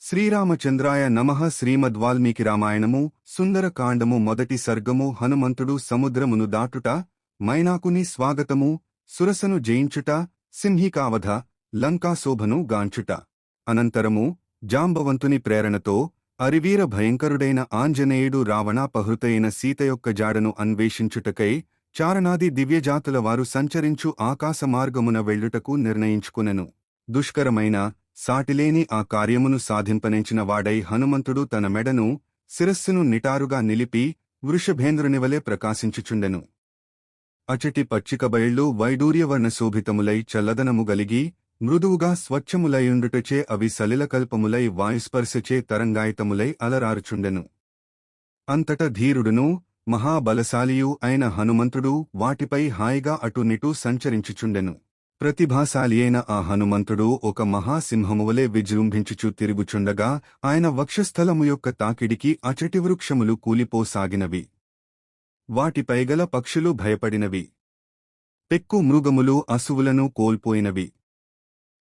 శ్రీరామచంద్రాయ నమః. శ్రీమద్వాల్మీకి రామాయణము సుందరకాండము మొదటి సర్గము. హనుమంతుడు సముద్రమును దాటుట, మైనాకుని స్వాగతము, సురసను జయించుట, సింహికావధ, లంకాశోభను గాంచుట. అనంతరము జాంబవంతుని ప్రేరణతో అరివీర భయంకరుడైన ఆంజనేయుడు రావణాపహృతైన సీత యొక్క జాడను అన్వేషించుటకై చారణాది దివ్యజాతుల వారు సంచరించు ఆకాశమార్గమున వెళ్ళుటకు నిర్ణయించుకునెను. దుష్కరమైన సాటిలేని ఆ కార్యమును సాధింపనెంచిన వాడై హనుమంతుడు తన మెడను శిరస్సును నిటారుగా నిలిపి వృషభేంద్రునివలే ప్రకాశించుచుండెను. అచటి పచ్చికబయళ్ళు వైడూర్యవర్ణశోభితములై చల్లదనము గలిగి మృదువుగా స్వచ్ఛములైయుండుటచే అవి సలిలకల్పములై వాయుస్పర్శచే తరంగాయితములై అలరారుచుండెను. అంతట ధీరుడును మహాబలశాలియూ అయిన హనుమంతుడు వాటిపై హాయిగా అటునిటూ సంచరించుచుండెను. ప్రతిభాశాలి అయిన ఆ హనుమంతుడు ఒక మహాసింహమువలే విజృంభించుచు తిరుగుచుండగా ఆయన వక్షస్థలము యొక్క తాకిడికి అచటి వృక్షములు కూలిపోసాగినవి. వాటిపైగల పక్షులు భయపడినవి. పెక్కు మృగములు అసువులను కోల్పోయినవి.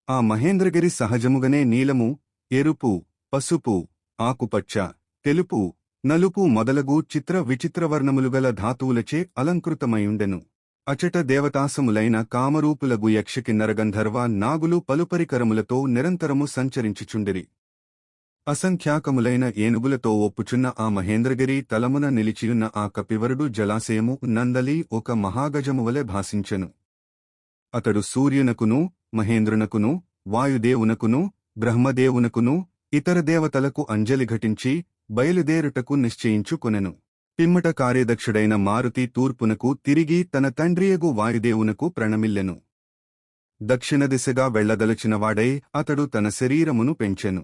ఆ మహేంద్రగిరి సహజముగనే నీలము, ఎరుపు, పసుపు, ఆకుపచ్చ, తెలుపు, నలుపు మొదలగు చిత్ర విచిత్రవర్ణములుగల ధాతువులచే అలంకృతమైయుండెను. అచట దేవతాసములైన కామరూపులగు యక్షకిన్నరగంధర్వ నాగులు పలుపరికరములతో నిరంతరము సంచరించుచుండిరి. అసంఖ్యాకములైన ఏనుగులతో ఒప్పుచున్న ఆ మహేంద్రగిరి తలమున నిలిచియున్న ఆ కపివరుడు జలాశయము నందలి ఒక మహాగజమువలె భాసించెను. అతడు సూర్యునకును, మహేంద్రునకును, వాయుదేవునకును, బ్రహ్మదేవునకును, ఇతర దేవతలకు అంజలి ఘటించి బయలుదేరుటకు నిశ్చయించుకొనెను. పిమ్మట కార్యదక్షుడైన మారుతి తూర్పునకు తిరిగి తన తండ్రియగు వాయుదేవునకు ప్రణమిల్లెను. దక్షిణ దిశగా వెళ్లదలచినవాడై అతడు తన శరీరమును పెంచెను.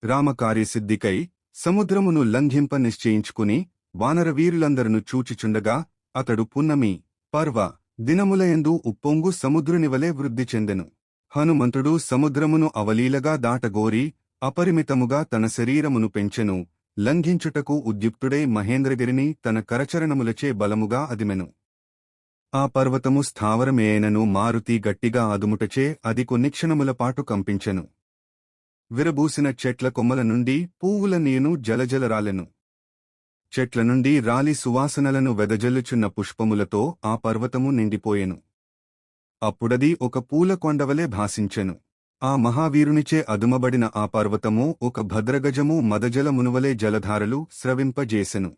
రామకార్యసిద్ధికై సముద్రమును లంఘింప నిశ్చయించుకుని వానరవీరులందరను చూచిచుండగా అతడు పున్నమి, పర్వ దినములయందు ఉప్పొంగు సముద్రునివలే వృద్ధి చెందెను. హనుమంతుడు సముద్రమును అవలీలగా దాటగోరి అపరిమితముగా తన శరీరమును పెంచెను. లంఘించుటకు ఉద్యుక్తుడై మహేంద్రగిరిని తన కరచరణములచే బలముగా అదిమెను. ఆ పర్వతము స్థావరమేయనను మారుతి గట్టిగా అదుముటచే అది కొన్ని క్షణములపాటు కంపించెను. విరబూసిన చెట్ల కొమ్మల నుండి పువ్వుల నీను జలజలరాలెను. చెట్ల నుండి రాలి సువాసనలను వెదజల్లుచున్న పుష్పములతో ఆ పర్వతము నిండిపోయెను. అప్పుడది ఒక పూల కొండవలే భాసించెను. ఆ మహావీరునిచే అదుమబడిన ఆ పర్వతము ఒక భద్రగజము మదజలమునువలే జలధారలు స్రవింపజేసెను.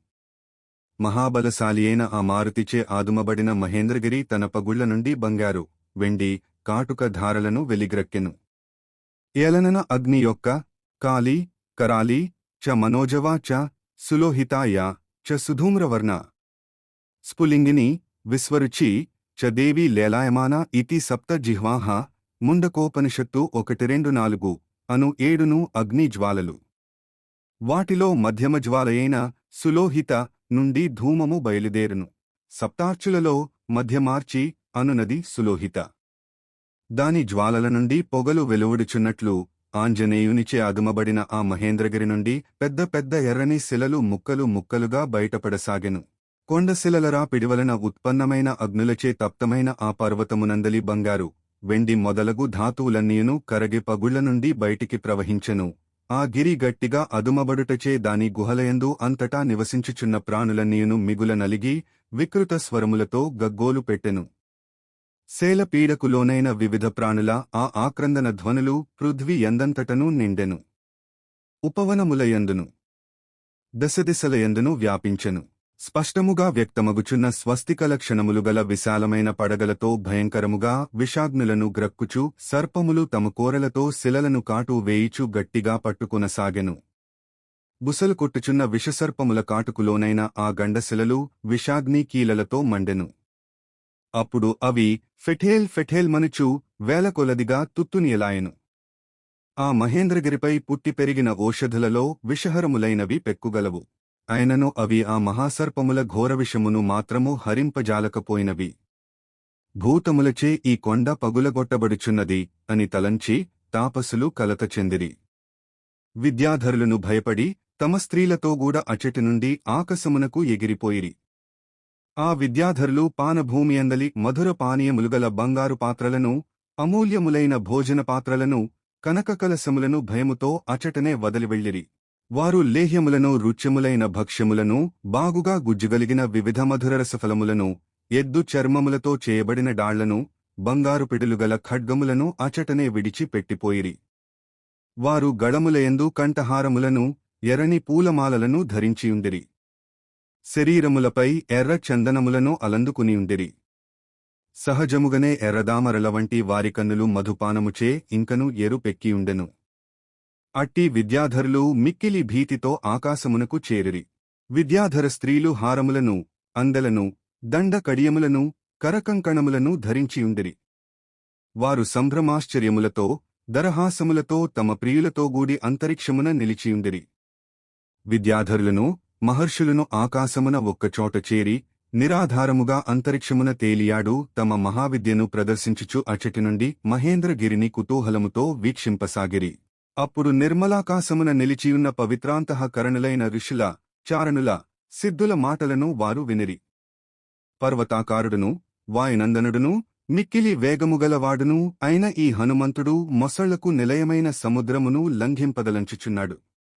మహాబలశాలియైన ఆ మారుతిచే ఆదుమబడిన మహేంద్రగిరి తన పగుళ్ల నుండి బంగారు, వెండి, కాటుక ధారలను వెలిగ్రక్కెను. ఏలనన అగ్ని యొక్క కాళీ, కరాళీ చ మనోజవా చ సులోహితాయా చ సుధూమ్రవర్ణ స్ఫులింగిని విశ్వరుచి చ దేవీ లేలాయమానా ఇతి సప్త జిహ్వాహ ముండకోపనిషత్తు 1-2-4 అను 7 అగ్ని జ్వాలలు. వాటిలో మధ్యమ జ్వాలయైన సులోహిత నుండి ధూమము బయలుదేరును. సప్తార్చులలో మధ్యమార్చి అనునది సులోహిత. దాని జ్వాలల నుండి పొగలు వెలువడుచున్నట్లు ఆంజనేయునిచే అదుమబడిన ఆ మహేంద్రగిరి నుండి పెద్ద పెద్ద ఎర్రని శిలలు ముక్కలు ముక్కలుగా బయటపడసాగెను. కొండశిలలరా పిడివలన ఉత్పన్నమైన అగ్నులచే తప్తమైన ఆ పర్వతమునందలి బంగారు, వెండి మొదలగు ధాతువులన్నీయును కరగి పగుళ్ల నుండి బయటికి ప్రవహించెను. ఆ గిరి గట్టిగా అదుమబడుటచే దాని గుహలయందు అంతటా నివసించుచున్న ప్రాణులన్నీయును మిగుల నలిగి వికృత స్వరములతో గగ్గోలు పెట్టెను. శేలపీడకు లోనైన వివిధ ప్రాణుల ఆ ఆక్రందన ధ్వనులు పృథ్వీ యందంతటనూ నిండెను. ఉపవనములయందును దశదిశలయందును వ్యాపించెను. స్పష్టముగా వ్యక్తమగుచున్న స్వస్తికలక్షణములు గల విశాలమైన పడగలతో భయంకరముగా విషాగ్నులను గ్రక్కుచు సర్పములు తమ కోరలతో శిలలను కాటు వేయిచు గట్టిగా పట్టుకొనసాగెను. బుసలు కొట్టుచున్న విషసర్పముల కాటుకులోనైన ఆ గండశిలలు విషాగ్ని కీలలతో మండెను. అప్పుడు అవి ఫెఠేల్ ఫెఠేల్ మనుచు వేలకొలదిగా తుత్తునియలాయెను. ఆ మహేంద్రగిరిపై పుట్టి పెరిగిన ఓషధులలో విషహరములైనవి పెక్కుగలవు. అయినను అవి ఆ మహాసర్పముల ఘోరవిషమును మాత్రము హరింపజాలకపోయినవి. భూతములచే ఈ కొండ పగులగొట్టబడుచున్నది అని తలంచి తాపసులు కలత చెందిరి. విద్యాధరులను భయపడి తమ స్త్రీలతో గూడ అచటి నుండి ఆకాశమునకు ఎగిరిపోయిరి. ఆ విద్యాధరులు పానభూమియందలి మధుర పానీయములుగల బంగారు పాత్రలను, అమూల్యములైన భోజన పాత్రలను, కనకకలశములను భయముతో అచటనే వదిలివెళ్ళిరి. వారు లేహ్యములను రుచ్యములైన భక్ష్యములను బాగుగా గుజ్జుగలిగిన వివిధ మధురరసఫలములను ఎద్దు చర్మములతో చేయబడిన డాళ్లను బంగారు పిడులుగల ఖడ్గములను అచటనే విడిచి పెట్టిపోయిరి. వారు గళములయందు కంఠహారములను ఎర్రని పూలమాలలను ధరించియుండిరి. శరీరములపై ఎర్ర చందనములను అలందుకునియుండిరి. సహజముగనే ఎర్రదామరల వంటి వారి కన్నులు మధుపానముచే ఇంకను ఎరుపెక్కియుండెను. అట్టి విద్యాధరులు మిక్కిలి భీతితో ఆకాశమునకు చేరిరి. విద్యాధర స్త్రీలు హారములను, అందలను, దండ కడియములను, కరకంకణములను ధరించియుండిరి. వారు సంభ్రమాశ్చర్యములతో, దరహాసములతో తమ ప్రియులతో గూడి అంతరిక్షమున నిలిచియుండిరి. విద్యాధరులను, మహర్షులను ఆకాశమున ఒక్కచోట చేరి, నిరాధారముగా అంతరిక్షమున తేలియాడు తమ మహావిద్యను ప్రదర్శించుచు అచటి నుండి మహేంద్రగిరిని కుతూహలముతో వీక్షింపసాగిరి. అప్పుడు నిర్మలాకాశమున నిలిచియున్న పవిత్రాంతఃకరణులైన ఋషుల, చారణుల, సిద్ధుల మాటలను వారు వినిరి. పర్వతాకారుడును, వాయునందనుడును, మిక్కిలి వేగముగలవాడును అయిన ఈ హనుమంతుడు మొసళ్లకు నిలయమైన సముద్రమును లంఘింపదలంచుచున్నాడు.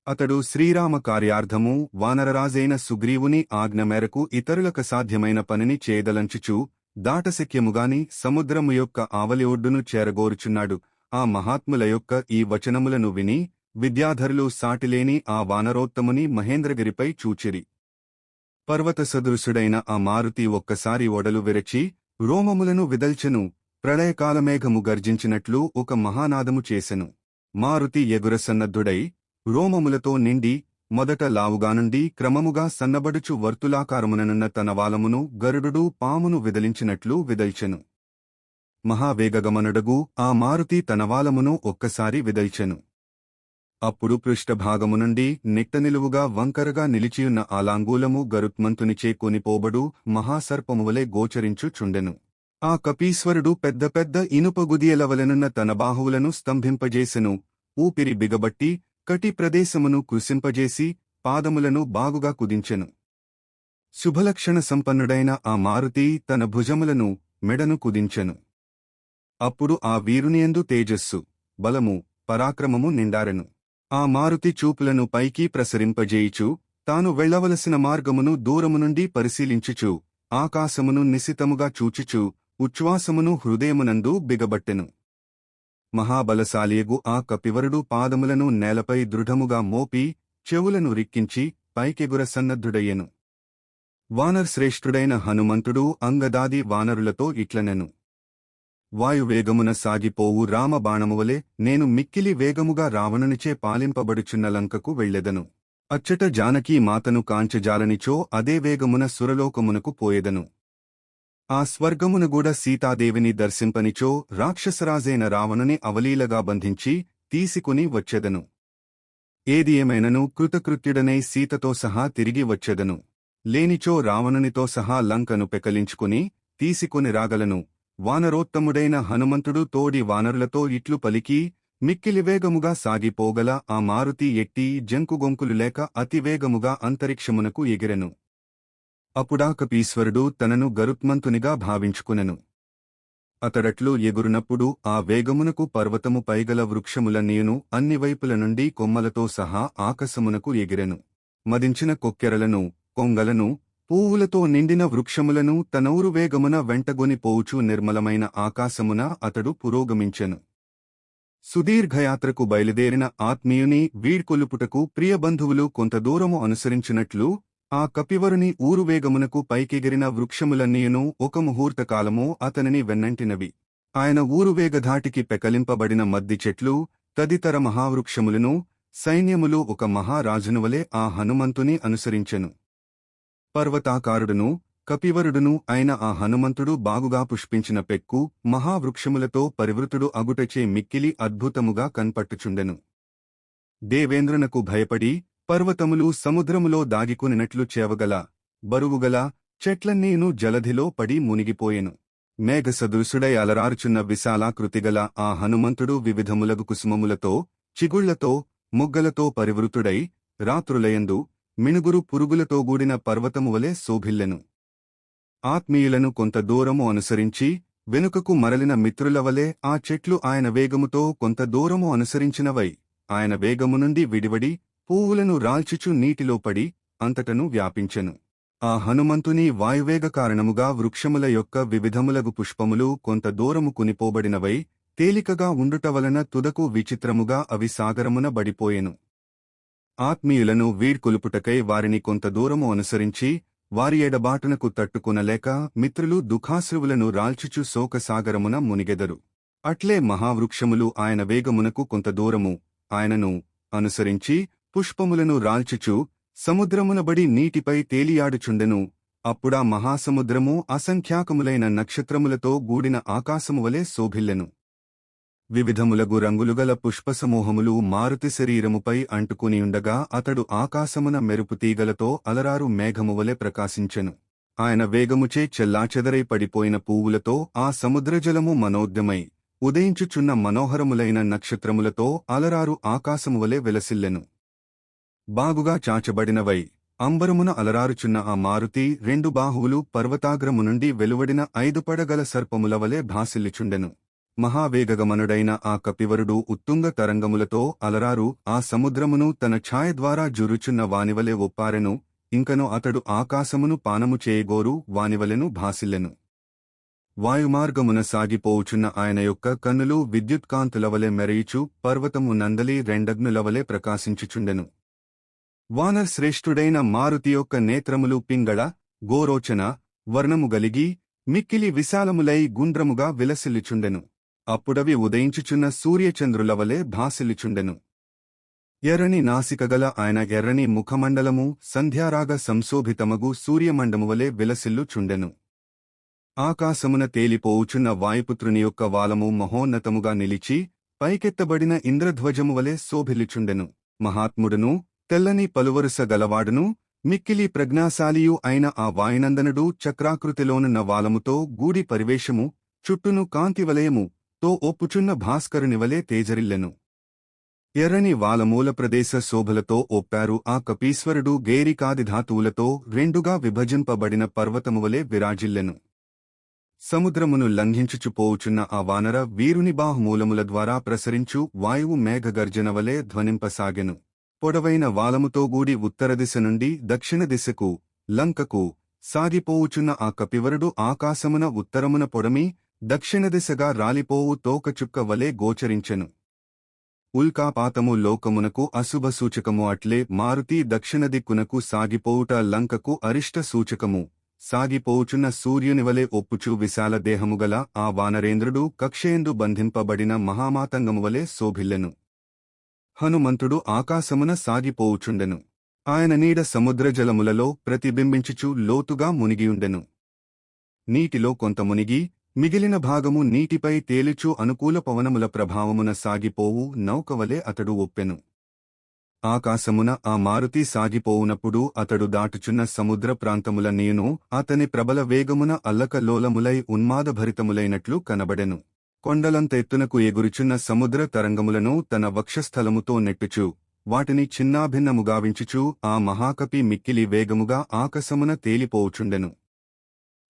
అతడు శ్రీరామ కార్యార్థము వానరరాజైన సుగ్రీవుని ఆజ్ఞ మేరకు ఇతరులకు సాధ్యమైన పనిని చేయదలంచుచు దాటశక్యముగాని సముద్రము యొక్క ఆవలి ఒడ్డును చేరగోరుచున్నాడు. ఆ మహాత్ముల యొక్క ఈ వచనములను విని విద్యాధరులు సాటిలేని ఆ వానరోత్తముని మహేంద్రగిరిపై చూచిరి. పర్వత సదృశుడైన ఆ మారుతి ఒక్కసారి ఒడలు విరచి రోమములను విదల్చెను. ప్రళయకాలమేఘము గర్జించినట్లు ఒక మహానాదము చేసెను. మారుతి ఎగురసన్నద్ధుడై రోమములతో నిండి మొదట లావుగానుండి క్రమముగా సన్నబడుచు వర్తులాకారముననున్న తన వాలమును గరుడు పామును విదలించినట్లు విదల్చెను. మహావేగగమనుడగు ఆ మారుతి తన వాలమును ఒక్కసారి విదల్చెను. అప్పుడు పృష్ఠభాగము నుండి నిట్టనిలువుగా వంకరగా నిలిచియున్న ఆలాంగూలము గరుత్మంతునిచే కొనిపోబడు మహాసర్పమువలే గోచరించుచుండెను. ఆ కపీశ్వరుడు పెద్ద పెద్ద ఇనుపగుదియలవలెనున్న తన బాహువులను స్తంభింపజేసెను. ఊపిరి బిగబట్టి కటి ప్రదేశమును కృశింపజేసి పాదములను బాగుగా కుదించెను. శుభలక్షణ సంపన్నుడైన ఆ మారుతి తన భుజములను, మెడను కుదించెను. అప్పుడు ఆ వీరునియందు తేజస్సు, బలము, పరాక్రమము నిండారెను. ఆ మారుతి చూపులను పైకి ప్రసరింపజేయుచు తాను వెళ్లవలసిన మార్గమును దూరము నుండి పరిశీలించుచు ఆకాశమును నిశితముగా చూచుచు ఉచ్ఛ్వాసమును హృదయమునందు బిగబట్టెను. మహాబలశాలియగు ఆ కపివరుడు పాదములను నేలపై దృఢముగా మోపి చెవులను రిక్కించి పైకెగుర సన్నద్ధుడయ్యెను. వానరశ్రేష్ఠుడైన హనుమంతుడు అంగదాది వానరులతో ఇట్లనెను. వాయువేగమున సాగిపోవు రామబాణమువలే నేను మిక్కిలి వేగముగా రావణునిచే పాలింపబడుచున్న లంకకు వెళ్లెదను. అచ్చట జానకీ మాతను కాంచజాలనిచో అదే వేగమున సురలోకమునకు పోయెదను. ఆ స్వర్గమునగూడ సీతాదేవిని దర్శింపనిచో రాక్షసరాజైన రావణుని అవలీలగా బంధించి తీసుకుని వచ్చెదను. ఏది ఏమైనను కృతకృత్యుడనై సీతతో సహా తిరిగి వచ్చెదను. లేనిచో రావణునితో సహా లంకను పెకలించుకుని తీసుకుని రాగలను. వానరోత్తముడైన హనుమంతుడు తోడి వానరులతో ఇట్లు పలికి మిక్కిలివేగముగా సాగిపోగల ఆ మారుతి ఎట్టి జంకుగొంకులు లేక అతివేగముగా అంతరిక్షమునకు ఎగిరెను. అప్పుడా కపీశ్వరుడు తనను గరుత్మంతునిగా భావించుకునెను. అతడట్లు ఎగురునప్పుడు ఆ వేగమునకు పర్వతము పైగల వృక్షములన్నీయును అన్ని వైపుల నుండి కొమ్మలతో సహా ఆకాశమునకు ఎగిరెను. మదించిన కొక్కెరలను, కొంగలను, పూవులతో నిండిన వృక్షములను తనూరు వేగమున వెంటగొని పోవుచు నిర్మలమైన ఆకాశమున అతడు పురోగమించెను. సుదీర్ఘయాత్రకు బయలుదేరిన ఆత్మీయుని వీడ్కొలుపుటకు ప్రియబంధువులు కొంత దూరము అనుసరించినట్లు ఆ కపివరుని ఊరువేగమునకు పైకెగిరిన వృక్షములన్నీయును ఒక ముహూర్తకాలము అతనిని వెన్నంటినవి. ఆయన ఊరువేగధాటికి పెకలింపబడిన మద్ది చెట్లు, తదితర మహావృక్షములను, సైన్యములు ఒక మహారాజునువలే ఆ హనుమంతుని అనుసరించెను. పర్వతాకారుడును, కపివరుడును అయిన ఆ హనుమంతుడు బాగుగా పుష్పించిన పెక్కు, మహావృక్షములతో పరివృతుడు అగుటచే మిక్కిలి అద్భుతముగా కన్పట్టుచుండెను. దేవేంద్రునకు భయపడి పర్వతములు సముద్రములో దాగికునినట్లు చేవగల, బరువుగల చెట్లన్నీను జలధిలో పడి మునిగిపోయెను. మేఘసదృశుడై అలరారుచున్న విశాలాకృతిగల ఆ హనుమంతుడు వివిధములగు కుసుమములతో, చిగుళ్లతో, మొగ్గలతో పరివృతుడై రాత్రులయందు మినుగురు పురుగులతో గూడిన పర్వతమువలే శోభిల్లెను. ఆత్మీయులను కొంత దూరము అనుసరించి వెనుకకు మరలిన మిత్రులవలే ఆ చెట్లు ఆయన వేగముతో కొంత దూరము అనుసరించినవై ఆయన వేగము నుండి విడివడి పువ్వులను రాల్చుచు నీటిలో పడి అంతటను వ్యాపించెను. ఆ హనుమంతుని వాయువేగ కారణముగా వృక్షముల యొక్క వివిధములగు పుష్పములు కొంత దూరము కునిపోబడినవై తేలికగా ఉండుటవలన తుదకు విచిత్రముగా అవి సాగరమున బడిపోయెను. ఆత్మీయులను వీడ్కొలుపుటకై వారిని కొంత దూరము అనుసరించి వారి ఎడబాటునకు తట్టుకొనలేక మిత్రులు దుఃఖాశ్రువులను రాల్చుచు శోకసాగరమున మునిగెదరు. అట్లే మహావృక్షములు ఆయన వేగమునకు కొంత దూరము ఆయనను అనుసరించి పుష్పములను రాల్చుచు సముద్రమునబడి నీటిపై తేలియాడుచుండెను. అప్పుడా మహాసముద్రము అసంఖ్యాకములైన నక్షత్రములతో గూడిన ఆకాశమువలే శోభిల్లెను. వివిధములగు రంగులుగల పుష్పసమూహములు మారుతి శరీరముపై అంటుకునియుండగా అతడు ఆకాశమున మెరుపుతీగలతో అలరారు మేఘమువలె ప్రకాశించెను. ఆయన వేగముచే చెల్లాచెదరై పడిపోయిన పువ్వులతో ఆ సముద్రజలము మనోద్యమై ఉదయించుచున్న మనోహరములైన నక్షత్రములతో అలరారు ఆకాశమువలె వెలసిల్లెను. బాగుగా చాచబడినవై అంబరమున అలరారుచున్న ఆ మారుతి 2 బాహువులు పర్వతాగ్రము నుండి వెలువడిన 5 పడగల సర్పములవలె భాసిల్లిచుండెను. మహావేగగమనుడైన ఆ కపివరుడు ఉత్తుంగ తరంగములతో అలరారు ఆ సముద్రమును తన ఛాయ ద్వారా జురుచున్న వానివలె ఒప్పారెను. ఇంకను అతడు ఆకాశమును పానము చేయగోరు వానివలెను భాసిల్లెను. వాయుమార్గమున సాగిపోవుచున్న ఆయన యొక్క కన్నులు విద్యుత్కాంతులవలె మెరయుచు పర్వతము నందలి రెండగ్నులవలె ప్రకాశించుచుండెను. వానరశ్రేష్ఠుడైన మారుతి యొక్క నేత్రములు పింగళ గోరోచన వర్ణము గలిగి మిక్కిలి విశాలములై గుండ్రముగా విలసిల్లిచుండెను. అప్పుడవి ఉదయించుచున్న సూర్యచంద్రులవలె భాసిల్లిచుండెను. ఎర్రని నాసికగల ఆయన ఎర్రని ముఖమండలము సంధ్యారాగ సంశోభితమగు సూర్యమండమువలె విలసిల్లుచుండెను. ఆకాశమున తేలిపోవుచున్న వాయుపుత్రుని యొక్క వాలము మహోన్నతముగా నిలిచి పైకెత్తబడిన ఇంద్రధ్వజమువలె శోభిల్లుచుండెను. మహాత్ముడును తెల్లని పలువరుస గలవాడును మిక్కిలి ప్రజ్ఞాశాలియు అయిన ఆ వాయునందనుడు చక్రాకృతిలోనున్న వాలముతో గూడి పరివేషము చుట్టూను కాంతివలయము తో ఒప్పుచున్న భాస్కరునివలే తేజరిల్లెను. ఎర్రని వాలమూల ప్రదేశ శోభలతో ఒప్పారు ఆ కపీశ్వరుడు గేరికాదిధాతువులతో రెండుగా విభజింపబడిన పర్వతమువలే విరాజిల్లెను. సముద్రమును లంఘించుచుపోవుచున్న ఆ వానర వీరుని బాహుమూలముల ద్వారా ప్రసరించు వాయువు మేఘగర్జనవలే ధ్వనింపసాగెను. పొడవైన వాలముతో గూడి ఉత్తర దిశ నుండి దక్షిణ దిశకు లంకకు సాగిపోవుచున్న ఆ కపివరుడు ఆకాశమున ఉత్తరమున పొడమి దక్షిణ దిశగా రాలిపోవు తోకచుక్క వలె గోచరించెను. ఉల్కాపాతము లోకమునకు అశుభ సూచకము అట్లే మారుతి దక్షిణ దిక్కునకు సాగిపోవుట లంకకు అరిష్ట సూచకము. సాగిపోవుచున్న సూర్యునివలే ఒప్పుచు విశాల దేహముగల ఆ వానరేంద్రుడు కక్షయందు బంధింపబడిన మహామాతంగమువలే శోభిల్లెను. హనుమంతుడు ఆకాశమున సాగిపోవుచుండెను. ఆయన నీడ సముద్రజలములలో ప్రతిబింబించుచు లోతుగా మునిగియుండెను. నీటిలో కొంత మునిగి మిగిలిన భాగము నీటిపై తేలుచు అనుకూల పవనముల ప్రభావమున సాగిపోవు నౌకవలే అతడు ఒప్పెను. ఆకాశమున ఆ మారుతి సాగిపోవునప్పుడు అతడు దాటుచున్న సముద్ర ప్రాంతముల నీయును అతని ప్రబల వేగమున అల్లకల్లోలములై ఉన్మాదభరితములైనట్లు కనబడెను. కొండలంత ఎత్తునకు ఎగురుచున్న సముద్ర తరంగములను తన వక్షస్థలముతో నెట్టుచు వాటిని చిన్నాభిన్నముగావించుచు ఆ మహాకపి మిక్కిలి వేగముగా ఆకాశమున తేలిపోవుచుండెను.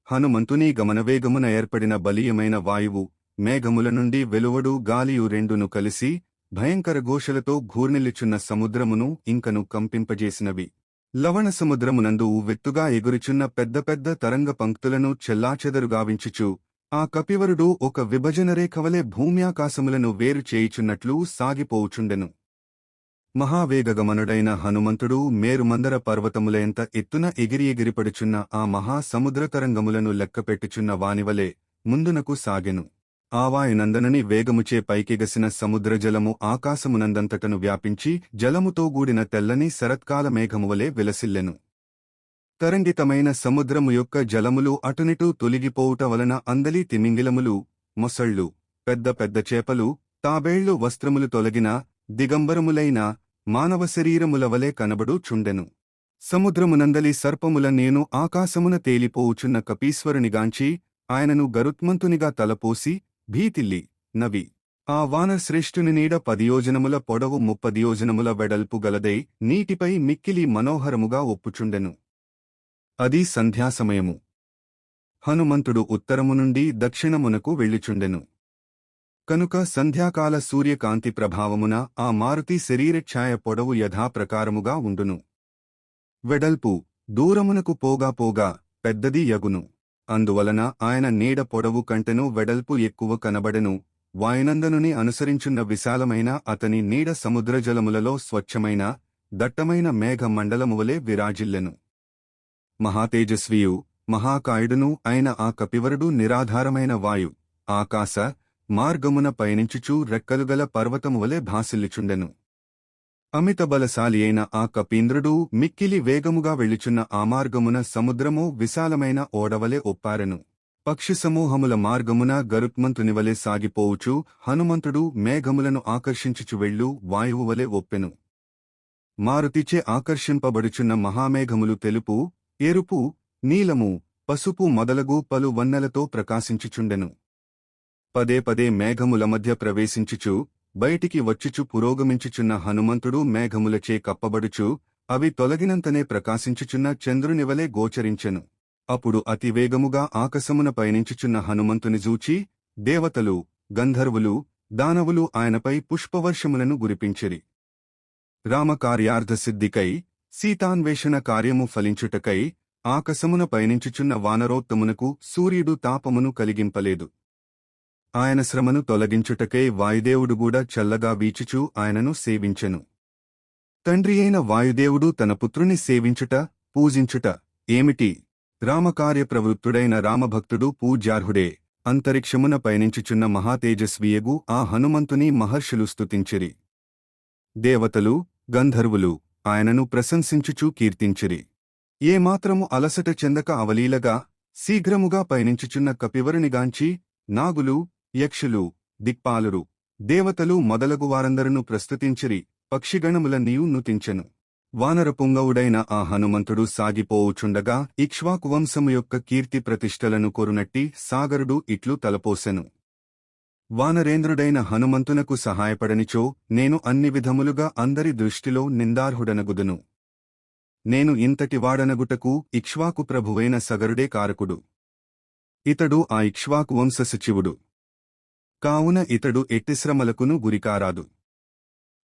హనుమంతుని గమనవేగమున ఏర్పడిన బలీయమైన వాయువు మేఘముల నుండి వెలువడు గాలియు రెండును కలిసి భయంకర ఘోషలతో ఘూర్నిల్లుచున్న సముద్రమును ఇంకను కంపింపజేసినవి. లవణ సముద్రమునందు వెత్తుగా ఎగురుచున్న పెద్ద పెద్ద తరంగ పంక్తులను చెల్లాచెదరుగావించుచు ఆ కపివరుడు ఒక విభజనరేఖవలె భూమ్యాకాశములను వేరు చేయుచున్నట్లు సాగిపోవుచుండెను. మహావేగగమనుడైన హనుమంతుడు మేరుమందర పర్వతములయంత ఎత్తున ఎగిరిపడుచున్న ఆ మహాసముద్రతరంగములను లెక్కపెట్టుచున్న వానివలే ముందునకు సాగెను. ఆవాయునందనుని వేగముచే పైకెగసిన సముద్రజలము ఆకాశమునందంతటను వ్యాపించి జలముతో గూడిన తెల్లని శరత్కాల మేఘమువలే విలసిల్లెను. తరంగితమైన సముద్రము యొక్క జలములు అటునిటూ తొలిగిపోవుట వలన అందలి తిమింగిలములు మొసళ్ళు పెద్ద పెద్ద చేపలు తాబేళ్లు వస్త్రములు తొలగిన దిగంబరములైన మానవ శరీరముల వలె కనబడు చుండెను. సముద్రమునందలి సర్పముల నేను ఆకాశమున తేలిపోవుచున్న కపీశ్వరునిగాంచి ఆయనను గరుత్మంతునిగా తలపోసి భీతిల్లి నవి. ఆ వానరశ్రేష్ఠుని నీడ 10 యోజనముల పొడవు 30 యోజనముల వెడల్పు గలదై నీటిపై మిక్కిలి మనోహరముగా ఒప్పుచుండెను. అది సంధ్యాసమయము. హనుమంతుడు ఉత్తరము నుండి దక్షిణమునకు వెళ్ళుచుండెను. కనుక సంధ్యాకాల సూర్యకాంతి ప్రభావమున ఆ మారుతి శరీరఛాయ పొడవు యథాప్రకారముగా ఉండును. వెడల్పు దూరమునకు పోగా పోగా పెద్దది యగును. అందువలన ఆయన నీడ పొడవు కంటెను వెడల్పు ఎక్కువ కనబడెను. వాయునందనుని అనుసరించున్న విశాలమైన అతని నీడ సముద్రజలములలో స్వచ్ఛమైన దట్టమైన మేఘ మండలమువలే విరాజిల్లెను. మహాతేజస్వియు మహాకాయుడును అయిన ఆ కపివరుడు నిరాధారమైన వాయు ఆకాశ మార్గమున పయనించుచూ రెక్కలుగల పర్వతమువలే భాసిల్లుచుండెను. అమిత బలశాలి అయిన ఆ కపీంద్రుడు మిక్కిలి వేగముగా వెళ్ళుచున్న ఆ మార్గమున సముద్రము విశాలమైన ఓడవలే ఒప్పారెను. పక్షిసమూహముల మార్గమున గరుత్మంతునివలే సాగిపోవుచు హనుమంతుడు మేఘములను ఆకర్షించుచు వెళ్ళు వాయువువలే ఒప్పెను. మారుతిచే ఆకర్షింపబడుచున్న మహామేఘములు తెలుపు, ఎరుపు, నీలము, పసుపు మొదలగు పలు వన్నెలతో ప్రకాశించుచుండెను. పదే పదే మేఘముల మధ్య ప్రవేశించుచు బయటికి వచ్చుచు పురోగమించుచున్న హనుమంతుడు మేఘములచే కప్పబడుచు అవి తొలగినంతనే ప్రకాశించుచున్న చంద్రునివలే గోచరించెను. అప్పుడు అతివేగముగా ఆకాశమున పయనించుచున్న హనుమంతుని జూచి దేవతలు, గంధర్వులు, దానవులు ఆయనపై పుష్పవర్షములను గురిపించిరి. రామకార్యార్థసిద్ధికై, సీతాన్వేషణ కార్యము ఫలించుటకై ఆకాశమున పయనించుచున్న వానరోత్తమునకు సూర్యుడు తాపమును కలిగింపలేదు. ఆయన శ్రమను తొలగించుటకై వాయుదేవుడుగూడా చల్లగా వీచుచూ ఆయనను సేవించెను. తండ్రియైన వాయుదేవుడు తన పుత్రుని సేవించుట, పూజించుట ఏమిటి? రామకార్యప్రవృత్తుడైన రామభక్తుడు పూజ్యార్హుడే. అంతరిక్షమున పయనించుచున్న మహాతేజస్వియగు ఆ హనుమంతుని మహర్షులు స్తుతించిరి. దేవతలు, గంధర్వులు ఆయనను ప్రశంసించుచూ కీర్తించిరి. ఏమాత్రము అలసట చెందక అవలీలగా శీఘ్రముగా పయనించుచున్న కపివరునిగాంచి నాగులు, యక్షులు, దిక్పాలురు, దేవతలు మొదలగు వారందరును ప్రస్తుతించిరి. పక్షిగణములన్నీయు నుతించెను. వానరపుంగవుడైన ఆ హనుమంతుడు సాగిపోవుచుండగా ఇక్ష్వాకువంశము యొక్క కీర్తి ప్రతిష్టలను కొరునట్టి సాగరుడు ఇట్లు తలపోసెను. వానరేంద్రుడైన హనుమంతునకు సహాయపడనిచో నేను అన్ని విధములుగా అందరి దృష్టిలో నిందార్హుడనగుదును. నేను ఇంతటి వాడనగుటకు ఇక్ష్వాకు ప్రభువైన సగరుడే కారకుడు. ఇతడు ఆ ఇక్ష్వాకు వంశసచివుడు. కావున ఇతడు ఎట్టిశ్రమలకును గురికారాదు.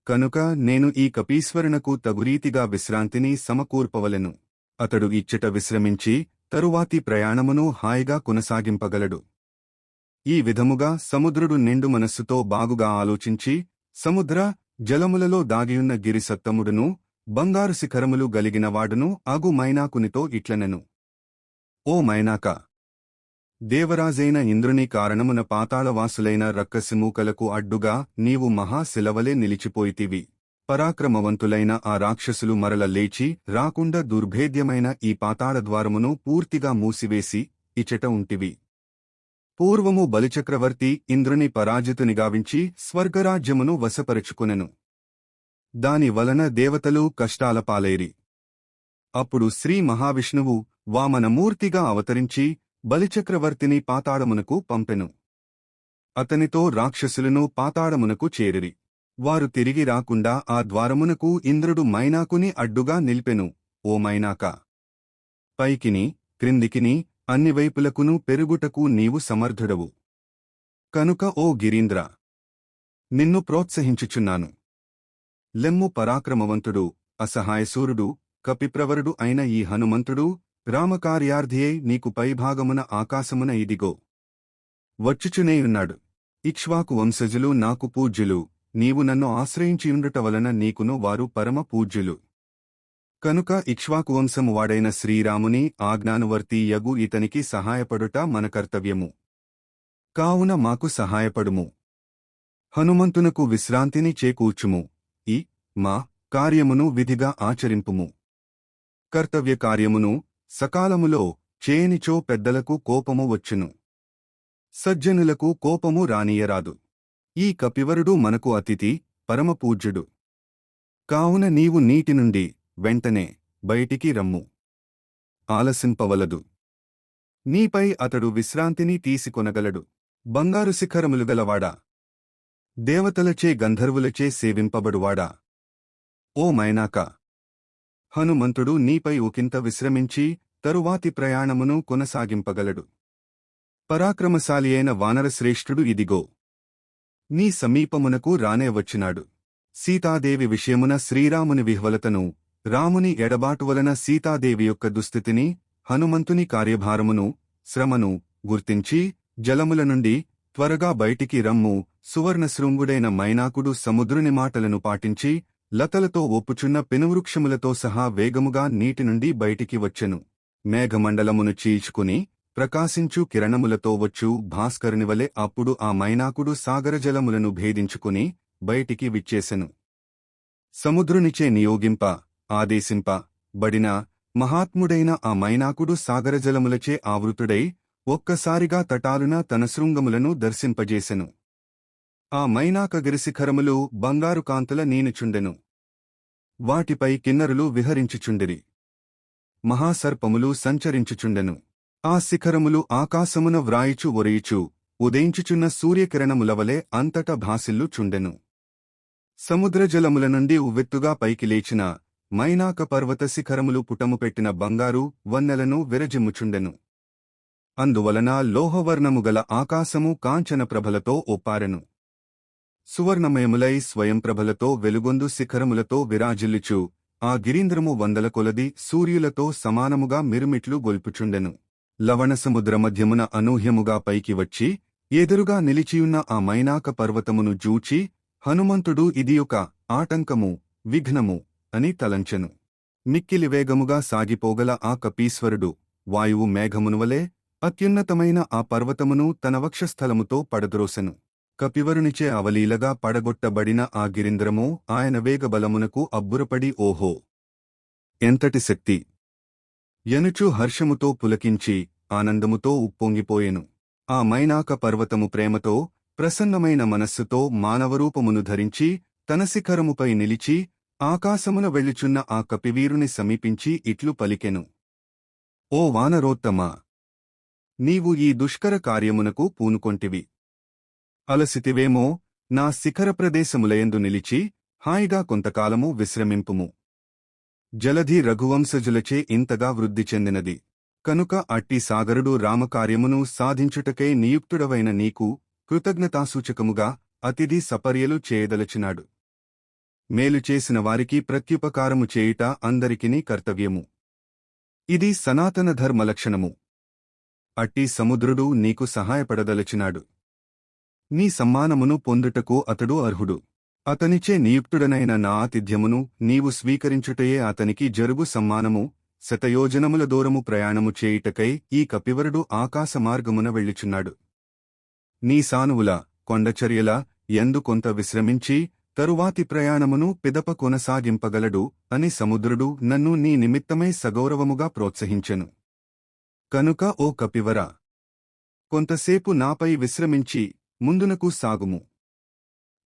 కనుక నేను ఈ కపీశ్వరునకు తగురీతిగా విశ్రాంతిని సమకూర్పవలెను. అతడు ఇచ్చట విశ్రమించి తరువాతి ప్రయాణమును హాయిగా కొనసాగింపగలడు. ఈ విధముగా సముద్రుడు నిండు మనస్సుతో బాగుగా ఆలోచించి సముద్ర జలములలో దాగియున్న గిరిసత్తముడును బంగారు శిఖరములు గలిగినవాడును అగు మైనాకునితో ఇట్లనెను. ఓ మైనాక! దేవరాజైన ఇంద్రుని కారణమున పాతాళవాసులైన రక్కసిమూకలకు అడ్డుగా నీవు మహాశిలవలే నిలిచిపోయితివి. పరాక్రమవంతులైన ఆ రాక్షసులు మరల లేచి రాకుండా దుర్భేద్యమైన ఈ పాతాళద్వారమును పూర్తిగా మూసివేసి ఇచట ఉంటివి. పూర్వము బలిచక్రవర్తి ఇంద్రుని పరాజితునిగావించి స్వర్గరాజ్యమును వశపరుచుకునెను. దాని వలన దేవతలు కష్టాల పాలైరి. అప్పుడు శ్రీ మహావిష్ణువు వామనమూర్తిగా అవతరించి బలిచక్రవర్తిని పాతాళమునకు పంపెను. అతనితో రాక్షసులను పాతాళమునకు చేరిరి. వారు తిరిగి రాకుండా ఆ ద్వారమునకు ఇంద్రుడు మైనాకుని అడ్డుగా నిలిపెను. ఓ మైనాక! పైకిని క్రిందికిని అన్ని వైపులకును పెరుగుటకు నీవు సమర్థుడవు. కనుక ఓ గిరీంద్ర! నిన్ను ప్రోత్సహించుచున్నాను. లెమ్ము పరాక్రమవంతుడు, అసహాయసూరుడు, కపిప్రవరుడు అయిన ఈ హనుమంతుడు రామకార్యార్థియై నీకు పైభాగమున ఆకాశమున ఇదిగో వచ్చుచునేయున్నాడు. ఇక్ష్వాకు వంశజులు నాకు పూజ్యులు. నీవు నన్ను ఆశ్రయించియుండుట వలన నీకును వారు పరమ పూజ్యులు. కనుక ఇక్ష్వాకు వంశము వాడైన శ్రీరాముని ఆజ్ఞానువర్తి యగు ఇతనికి సహాయపడుట మన కర్తవ్యము. కావున మాకు సహాయపడుము. హనుమంతునకు విశ్రాంతిని చేకూర్చుము. ఈ మా కార్యమును విధిగా ఆచరింపుము. కర్తవ్య కార్యమును సకాలములో చేయనిచో పెద్దలకు కోపము వచ్చును. సజ్జనులకు కోపము రానీయరాదు. ఈ కపివరుడు మనకు అతిథి, పరమపూజ్యుడు. కావున నీవు నీటి నుండి వెంటనే బయటికి రమ్ము. ఆలసింపవలదు. నీపై అతడు విశ్రాంతిని తీసుకొనగలడు. బంగారు శిఖరములు గలవాడా! దేవతలచే గంధర్వులచే సేవింపబడువాడా! ఓ మైనాక! హనుమంతుడు నీపై ఒకంత విశ్రమించి తరువాతి ప్రయాణమును కొనసాగింపగలడు. పరాక్రమశాలి అయిన వానరశ్రేష్ఠుడు ఇదిగో నీ సమీపమునకు రానే వచ్చినాడు. సీతాదేవి విషయమున శ్రీరాముని విహ్వలతను, రాముని ఎడబాటు వలన సీతాదేవి యొక్క దుస్థితిని, హనుమంతుని కార్యభారమును, శ్రమను గుర్తించి జలముల నుండి త్వరగా బయటికి రమ్ము, సువర్ణశృంగుడైన మైనాకుడు సముద్రుని మాటలను పాటించి లతలతో ఒప్పుచున్న పెనువృక్షములతో సహా వేగముగా నీటి నుండి బయటికి వచ్చెను. మేఘమండలమును చీల్చుకుని ప్రకాశించు కిరణములతో వచ్చు భాస్కరునివలె అప్పుడు ఆ మైనాకుడు సాగరజలములను భేదించుకుని బయటికి విచ్చేసెను. సముద్రునిచే నియోగింప ఆదేశింప బడిన మహాత్ముడైన ఆ మైనాకుడు సాగరజలములచే ఆవృతుడై ఒక్కసారిగా తటాలున తన శృంగములను దర్శింపజేసెను. ఆ మైనాక గిరిశిఖరములు బంగారు కాంతుల నీనుచుండెను. వాటిపై కిన్నరులు విహరించుచుండిరి. మహాసర్పములు సంచరించుచుండెను. ఆ శిఖరములు ఆకాశమున వ్రాయిచు ఒరయిచు ఉదయించుచున్న సూర్యకిరణములవలె అంతట భాసిల్లు చుండెను. సముద్రజలముల నుండి ఉవ్వెత్తుగా పైకి లేచిన మైనాక పర్వత శిఖరములు పుటము పెట్టిన బంగారు వన్నెలను విరజిమ్ముచుండెను. అందువలన లోహవర్ణముగల ఆకాశము కాంచన ప్రభలతో ఒప్పారెను. సువర్ణమయములై స్వయంప్రభలతో వెలుగొందు శిఖరములతో విరాజిల్లుచు ఆ గిరీంద్రము వందల కొలది సూర్యులతో సమానముగా మిరుమిట్లు గొల్పుచుండెను. లవణసముద్ర మధ్యమున అనూహ్యముగా పైకి వచ్చి ఎదురుగా నిలిచియున్న ఆ మైనాక పర్వతమును జూచి హనుమంతుడు ఇది ఒక ఆటంకము, విఘ్నము అని తలంచెను. మిక్కిలి వేగముగా సాగిపోగల ఆ కపీశ్వరుడు వాయువు మేఘమునువలే అత్యున్నతమైన ఆ పర్వతమును తన వక్షస్థలముతో పడద్రోసెను. కపివరునిచే అవలీలగా పడగొట్టబడిన ఆ గిరింద్రము ఆయన వేగబలమునకు అబ్బురపడి ఓహో ఎంతటి శక్తి ఎనుచు హర్షముతో పులకించి ఆనందముతో ఉప్పొంగిపోయెను. ఆ మైనాక పర్వతము ప్రేమతో ప్రసన్నమైన మనస్సుతో మానవరూపమును ధరించి తన శిఖరముపై నిలిచి ఆకాశమున వెళ్ళుచున్న ఆ కపివీరుని సమీపించి ఇట్లు పలికెను. ఓ వానరోత్తమా! నీవు ఈ దుష్కర కార్యమునకు పూనుకొంటివి. అలసితివేమో, నా శిఖర ప్రదేశములయందు నిలిచి హాయిగా కొంతకాలము విశ్రమింపుము. జలధి రఘువంశజులచే ఇంతగా వృద్ధి చెందినది కనుక అట్టి సాగరుడు రామకార్యమును సాధించుటకై నియుక్తుడవైన నీకు కృతజ్ఞతాసూచకముగా అతిథి సపర్యలు చేయదలచినాడు. మేలు చేసిన వారికి ప్రత్యుపకారము చేయుట అందరికినీ కర్తవ్యము. ఇది సనాతన ధర్మలక్షణము. అట్టి సముద్రుడు నీకు సహాయపడదలచినాడు. నీ సమ్మానమును పొందుటకు అతడు అర్హుడు. అతనిచే నియుక్తుడనైన నా ఆతిథ్యమును నీవు స్వీకరించుటయే అతనికి జరుగు సమ్మానము. శతయోజనముల దూరము ప్రయాణము చేయుటకై ఈ కపివరుడు ఆకాశమార్గమున వెళ్ళుచున్నాడు. నీ సానువుల కొండచర్యల యందు కొంత విశ్రమించి తరువాతి ప్రయాణమును పిదప కొనసాగింపగలడు అని సముద్రుడు నన్ను నీ నిమిత్తమై సగౌరవముగా ప్రోత్సహించెను. కనుక ఓ కపివరా, కొంతసేపు నాపై విశ్రమించి ముందునకు సాగుము.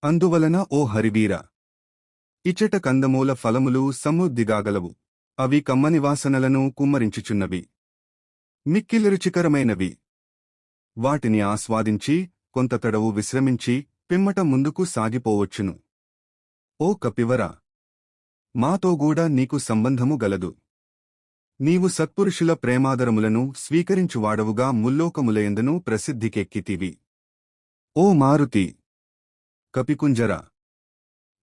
అందువలన ఓ హరివీర, ఇచ్చట కందమూల ఫలములు సమృద్ధిగాగలవు. అవి కమ్మని వాసనలను కుమ్మరించుచున్నవి, మిక్కిలి రుచికరమైనవి. వాటిని ఆస్వాదించి కొంత తడవు విశ్రమించి పిమ్మట ముందుకు సాగిపోవచ్చును. ఓ కపివరా, మాతోగూడా నీకు సంబంధము గలదు. నీవు సత్పురుషుల ప్రేమాదరములను స్వీకరించువాడవుగా ముల్లోకములయందును ప్రసిద్ధికెక్కితివి. ఓ మారుతి, కపికుంజర,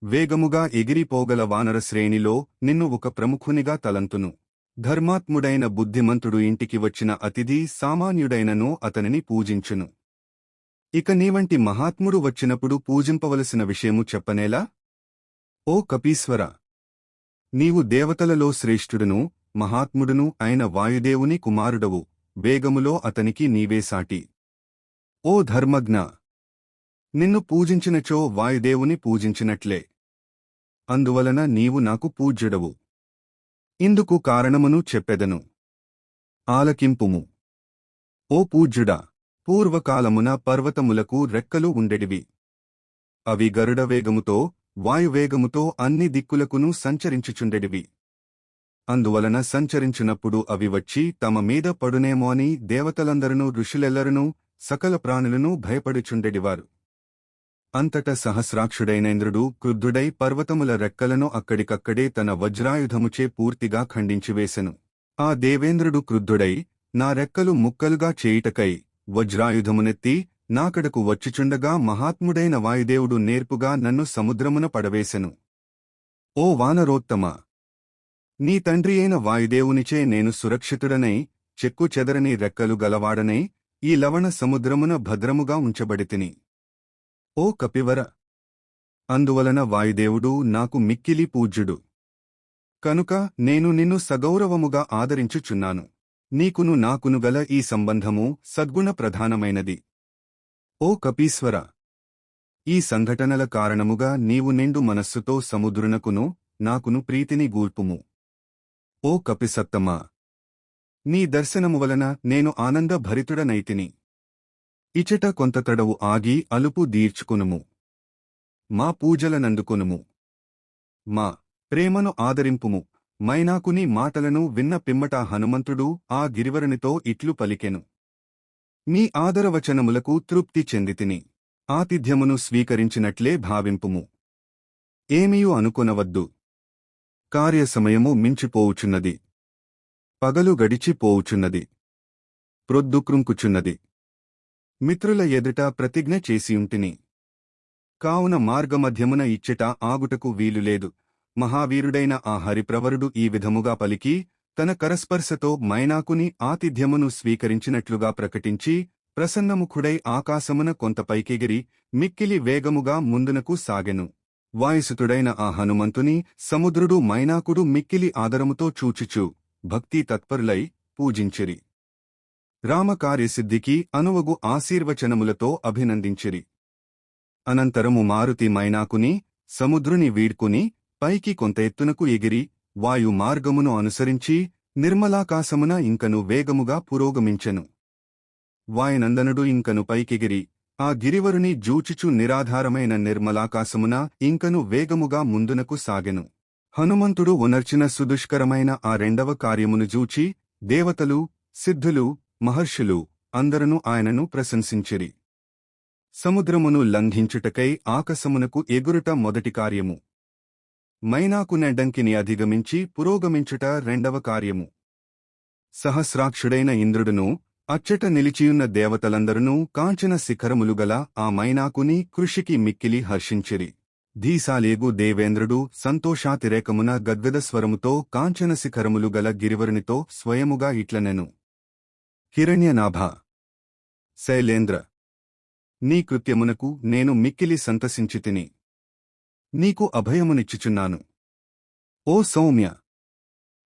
వేగముగా ఎగిరిపోగల వానర శ్రేణిలో నిన్ను ఒక ప్రముఖునిగా తలంతును. ధర్మాత్ముడైన బుద్ధిమంతుడు ఇంటికి వచ్చిన అతిథి సామాన్యుడైనను అతనిని పూజించును. ఇక నీవంటి మహాత్ముడు వచ్చినప్పుడు పూజింపవలసిన విషయము చెప్పనేలా? ఓ కపీశ్వర, నీవు దేవతలలో శ్రేష్ఠుడును మహాత్ముడును అయిన వాయుదేవుని కుమారుడవు. వేగములో అతనికి నీవే సాటి. ఓ ధర్మజ్ఞ, నిన్ను పూజించినచో వాయుదేవుని పూజించినట్లే. అందువలన నీవు నాకు పూజ్యుడవు. ఇందుకు కారణమును చెప్పెదను, ఆలకింపుము. ఓ పూజ్యుడా, పూర్వకాలమున పర్వతములకు రెక్కలు ఉండెడివి. అవి గరుడవేగముతో వాయువేగముతో అన్ని దిక్కులకును సంచరించుచుండెడివి. అందువలన సంచరించునప్పుడు అవి వచ్చి తమ మీద పడునేమో అని దేవతలందరూ ఋషులెల్లరనూ సకల ప్రాణులను భయపడుచుండెడివారు. అంతట సహస్రాక్షుడైనేంద్రుడు క్రుద్ధుడై పర్వతముల రెక్కలను అక్కడికక్కడే తన వజ్రాయుధముచే పూర్తిగా ఖండించివేసెను. ఆ దేవేంద్రుడు క్రుద్ధుడై నా రెక్కలు ముక్కలుగా చేయుటకై వజ్రాయుధమునెత్తి నాకడకు వచ్చుచుండగా మహాత్ముడైన వాయుదేవుడు నేర్పుగా నన్ను సముద్రమున పడవేశెను. ఓ వానరోత్తమా! నీ తండ్రియైన వాయుదేవునిచే నేను సురక్షితుడనై చెక్కు చెదరని రెక్కలు గలవాడనై ఈ లవణ సముద్రమున భద్రముగా ఉంచబడితిని. ఓ కపివర! అందువలన వాయుదేవుడు నాకు మిక్కిలి పూజ్యుడు. కనుక నేను నిన్ను సగౌరవముగా ఆదరించుచున్నాను. నీకును నాకును గల ఈ సంబంధము సద్గుణ ప్రధానమైనది. ఓ కపీశ్వర! ఈ సంఘటనల కారణముగా నీవు నిండు మనస్సుతో సముద్రునకును నాకును ప్రీతిని గూర్పుము. ఓ కపిసత్తమా! నీ దర్శనము వలన నేను ఆనందభరితుడనైతిని. ఇచట కొంతతడవు ఆగి అలుపు దీర్చుకునుము. మా పూజలనందుకొనుము. మా ప్రేమను ఆదరింపుము. మైనాకుని మాటలను విన్న పిమ్మట హనుమంతుడు ఆ గిరివరునితో ఇట్లు పలికెను. నీ ఆదరవచనములకు తృప్తి చెందితిని. ఆతిథ్యమును స్వీకరించినట్లే భావింపుము. ఏమీయు అనుకొనవద్దు. కార్యసమయము మించిపోవుచున్నది. పగలు గడిచిపోవుచున్నది. ప్రొద్దుకృంకుచున్నది. మిత్రుల ఎదుట ప్రతిజ్ఞ చేసియుంటిని. కావున మార్గమధ్యమున ఇచ్చట ఆగుటకు వీలులేదు. మహావీరుడైన ఆ హరిప్రవరుడు ఈ విధముగా పలికి తన కరస్పర్శతో మైనాకుని ఆతిథ్యమును స్వీకరించినట్లుగా ప్రకటించి ప్రసన్నముఖుడై ఆకాశమున కొంత పైకెగిరి మిక్కిలి వేగముగా ముందునకు సాగెను. వాయుసుతుడైన ఆ హనుమంతుని సముద్రుడు మైనాకుడు మిక్కిలి ఆదరముతో చూచుచు భక్తి తత్పరులై పూజించిరి. రామకార్యసిద్ధికి అనువగు ఆశీర్వచనములతో అభినందించిరి. అనంతరము మారుతి మైనాకుని సముద్రుని వీడ్కుని పైకి కొంత ఎత్తునకు ఎగిరి వాయు మార్గమును అనుసరించి నిర్మలాకాశమున ఇంకను వేగముగా పురోగమించెను. వాయునందనుడు ఇంకను పైకెగిరి ఆ గిరివరుని జూచుచు నిరాధారమైన నిర్మలాకాశమున ఇంకను వేగముగా ముందునకు సాగెను. హనుమంతుడు ఉనర్చిన సుదుష్కరమైన ఆ రెండవ కార్యమును జూచి దేవతలు, సిద్ధులు, మహర్షులు అందరూ ఆయనను ప్రశంసించిరి. సముద్రమును లంఘించుటకై ఆకాశమునకు ఎగురుట మొదటి కార్యము. మైనాకునెడ్డంకిని అధిగమించి పురోగమించుట రెండవ కార్యము. సహస్రాక్షుడైన ఇంద్రుడును అచ్చట నిలిచియున్న దేవతలందరూ కాంచన శిఖరములు గల ఆ మైనాకుని కృషికి మిక్కిలి హర్షించిరి. ధీసాలేగు దేవేంద్రుడు సంతోషాతిరేకమున గద్గద స్వరముతో కాంచన శిఖరములు గల గిరివరునితో స్వయముగా ఇట్లనెను. హిరణ్యనాభ! శైలేంద్ర! నీ కృత్యమునకు నేను మిక్కిలి సంతసించితిని. నీకు అభయమునిచ్చుచున్నాను. ఓ సౌమ్య!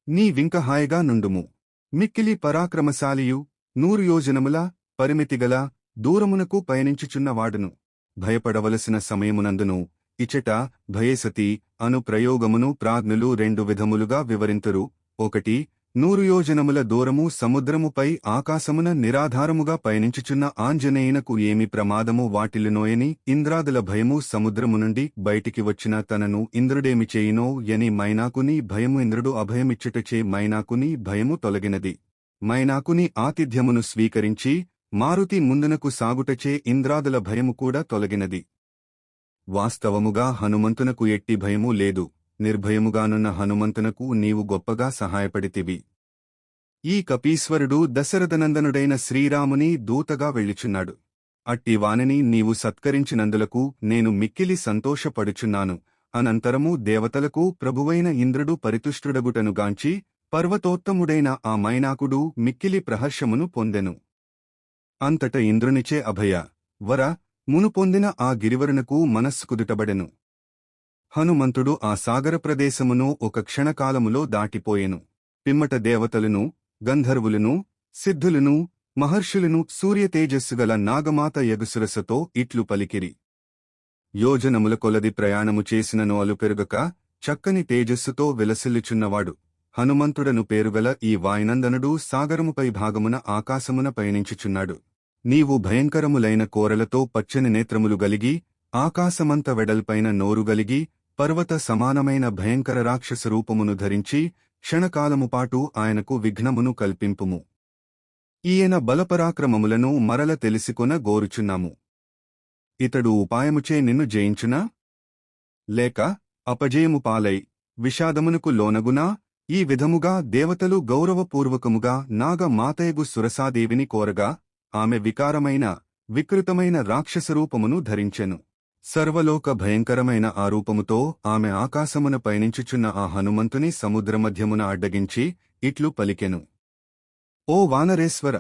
నీ వింక హాయిగా నుండుము. మిక్కిలి పరాక్రమశాలియు 100 యోజనముల పరిమితిగల దూరమునకు పయనించుచున్నవాడును. భయపడవలసిన సమయమునందును ఇచట భయసతి అను ప్రయోగమును ప్రాజ్ఞులు 2 విధములుగా వివరింతురు. 1 100 యోజనముల దూరము సముద్రముపై ఆకాశమున నిరాధారముగా పయనించుచున్న ఆంజనేయునకు ఏమి ప్రమాదము వాటిల్లునోయని ఇంద్రాదుల భయము సముద్రము నుండి బయటికి వచ్చిన తనను ఇంద్రుడేమి చేయునో యని మైనాకుని భయము ఇంద్రుడు అభయమిచ్చుటచే మైనాకుని భయము తొలగినది. మైనాకుని ఆతిథ్యమును స్వీకరించి మారుతి ముందునకు సాగుటచే ఇంద్రాదుల భయము కూడా తొలగినది. వాస్తవముగా హనుమంతునకు ఎట్టి భయమూ లేదు. నిర్భయముగానున్న హనుమంతునకు నీవు గొప్పగా సహాయపడితివి. ఈ కపీశ్వరుడు దశరథనందనుడైన శ్రీరాముని దూతగా వెళ్ళుచున్నాడు. అట్టి వానిని నీవు సత్కరించినందులకు నేను మిక్కిలి సంతోషపడుచున్నాను. అనంతరము దేవతలకు ప్రభువైన ఇంద్రుడు పరితుష్టుడగుటనుగాంచి పర్వతోత్తముడైన ఆ మైనాకుడు మిక్కిలి ప్రహర్షమును పొందెను. అంతట ఇంద్రునిచే అభయ, వర, మును పొందిన ఆ గిరివరునకు మనస్సుకుదుటబడెను. హనుమంతుడు ఆ సాగర ప్రదేశమును ఒక క్షణకాలములో దాటిపోయెను. పిమ్మట దేవతలును, గంధర్వులును, సిద్ధులును, మహర్షులును సూర్యతేజస్సుగల నాగమాత యగుసురసతో ఇట్లు పలికిరి. యోజనముల కొలది ప్రయాణము చేసినను అలుపెరుగక చక్కని తేజస్సుతో విలసిల్లుచున్నవాడు హనుమంతుడను పేరుగల ఈ వాయునందనుడు సాగరముపై భాగమున ఆకాశమున పయనించుచున్నాడు. నీవు భయంకరములైన కోరలతో పచ్చని నేత్రములు గలిగి ఆకాశమంత వెడల్పైన నోరు గలిగి పర్వత సమానమైన భయంకర రాక్షస రూపమును ధరించి క్షణకాలముపాటు ఆయనకు విఘ్నమును కల్పింపుము. ఈయన బలపరాక్రమములను మరల తెలిసికొన గోరుచున్నాము. ఇతడు ఉపాయముచే నిన్ను జయించునా? లేక అపజయము పాలై విషాదమునకు లోనగునా? ఈ విధముగా దేవతలు గౌరవపూర్వకముగా నాగ మాతయగు సురసాదేవిని కోరగా ఆమె వికారమైన వికృతమైన రాక్షసరూపమును ధరించెను. సర్వలోక భయంకరమైన ఆ రూపముతో ఆమె ఆకాశమున పయనించుచున్న ఆ హనుమంతుని సముద్రమధ్యమున అడ్డగించి ఇట్లు పలికెను. ఓ వానరేశ్వర!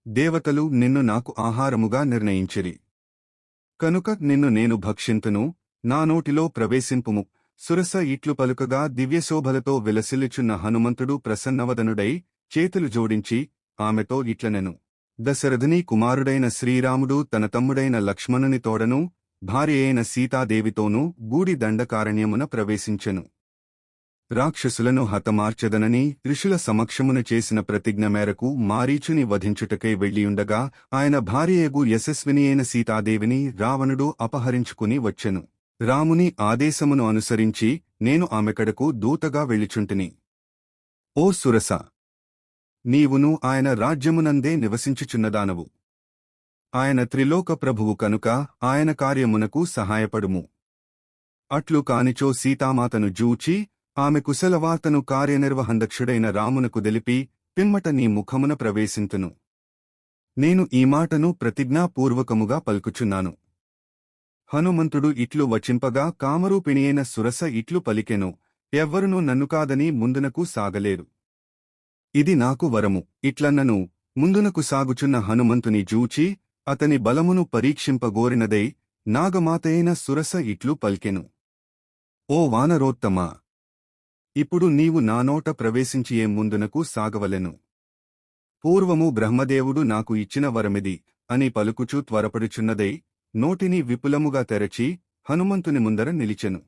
దేవతలు నిన్ను నాకు ఆహారముగా నిర్ణయించిరి. కనుక నిన్ను నేను భక్షింతును, నా నోటిలో ప్రవేశింపుము. సురస ఇట్లు పలుకగా దివ్యశోభలతో విలసిల్లుచున్న హనుమంతుడు ప్రసన్నవదనుడై చేతులు జోడించి ఆమెతో ఇట్లనెను. దశరథుని కుమారుడైన శ్రీరాముడు తన తమ్ముడైన లక్ష్మణుని తోడను భార్య అయిన సీతాదేవితోనూ గూడి దండకారణ్యమున ప్రవేశించెను. రాక్షసులను హతమార్చెదనని ఋషుల సమక్షమున చేసిన ప్రతిజ్ఞ మేరకు మారీచుని వధించుటకై వెళ్లియుండగా ఆయన భార్యయగు యశస్విని అయిన సీతాదేవిని రావణుడు అపహరించుకుని వచ్చెను. రాముని ఆదేశమును అనుసరించి నేను ఆమెకడకు దూతగా వెళ్ళిచుంటిని. ఓ సురస! నీవును ఆయన రాజ్యమునందే నివసించుచున్నదానవు. ఆయన త్రిలోక ప్రభువు కనుక ఆయన కార్యమునకు సహాయపడుము. అట్లు కానిచో సీతామాతను జూచి ఆమె కుశలవార్తను కార్యనిర్వహందక్షుడైన రామునకు దెలిపి పిమ్మట నీ ముఖమున ప్రవేశింతును. నేను ఈ మాటను ప్రతిజ్ఞాపూర్వకముగా పలుకుచున్నాను. హనుమంతుడు ఇట్లు వచింపగా కామరూపిణియైన సురస ఇట్లు పలికెను. ఎవ్వరునూ నన్ను కాదని ముందునకు సాగలేరు. ఇది నాకు వరము. ఇట్లన్నను ముందునకు సాగుచున్న హనుమంతుని జూచి అతని బలమును పరీక్షింపగోరినదై నాగమాతయైన సురస ఇట్లు పలికెను. ఓ వానరోత్తమా! ఇప్పుడు నీవు నా నోట ప్రవేశించి ఏం ముందునకు సాగవలెను. పూర్వము బ్రహ్మదేవుడు నాకు ఇచ్చిన వరమిది అని పలుకుచూ త్వరపడుచున్నదై నోటిని విపులముగా తెరచి హనుమంతుని ముందర నిలిచెను.